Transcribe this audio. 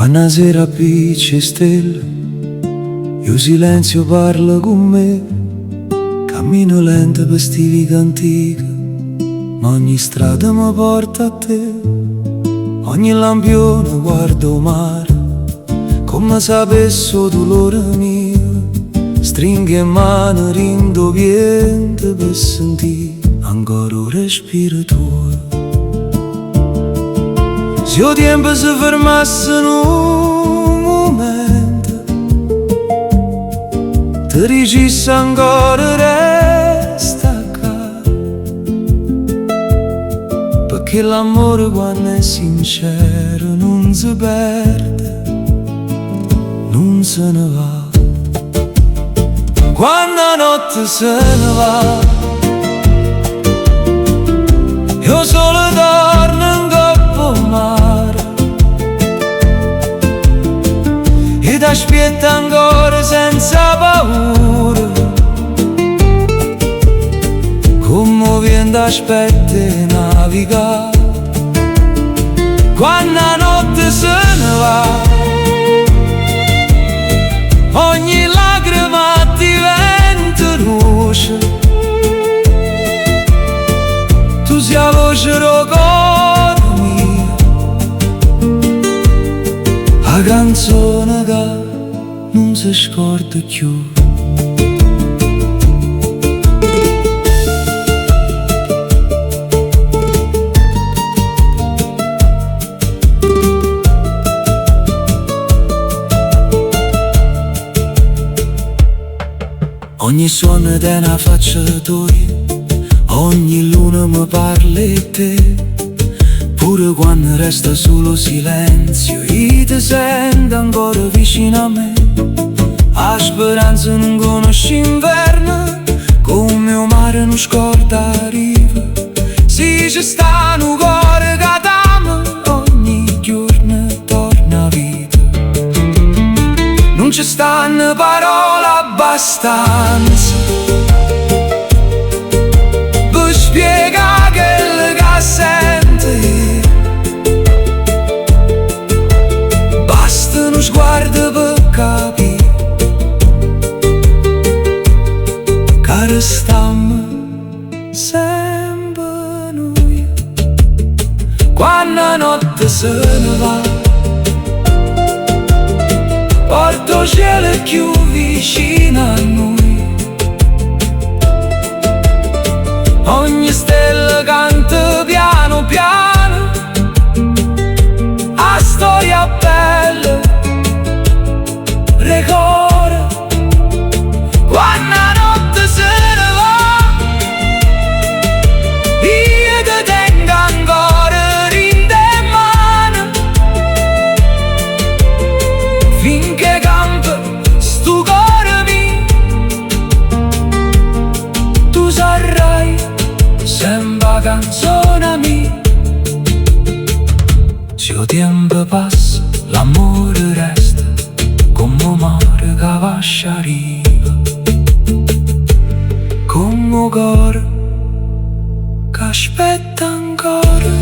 Quando sera picce stelle, io silenzio parla con me, cammino lento per sti vita antica, ma ogni strada mi porta a te. Ogni lampione guardo mare, come sapesse dolore mio, stringe in mano rindo piente per sentire ancora un respiro tuo. Se il tempo si fermasse in un momento, ti dicessi ancora resta qua, perché l'amore quando è sincero non si perde, non se ne va. Quando la notte se ne va, io solo torno in coppa mare e ti aspetto ancora senza paura, come vento aspetta e naviga. Quando la notte se ne va, ogni lacrima diventa luce, tu sei la voce del cuore mio, la canzone che non si scorda più. Ogni suono è una faccia tua, ogni luna mi parla di te, pure quando resta solo silenzio, io ti sento ancora vicino a me. La speranza non conosce inverno, come un mare non scorda la riva. Se ci sta un cuore che t'ama, ogni giorno torna a vita. Non ci stanno parole abbastanza per spiegare quello che senti, basta uno sguardo per capire che restiamo sempre noi. Quando la notte se ne va, porto cielo più vicino a noi, ogni stella canta piano piano a storia bella, ricorda. Quando la notte se ne va, io ti tengo ancora in mano, finché campa stu cuore mio, tu sarai sempre canzone mia. Se il tempo passa, l'amore resta, come un mare che va a riva, come un cuore che aspetta ancora.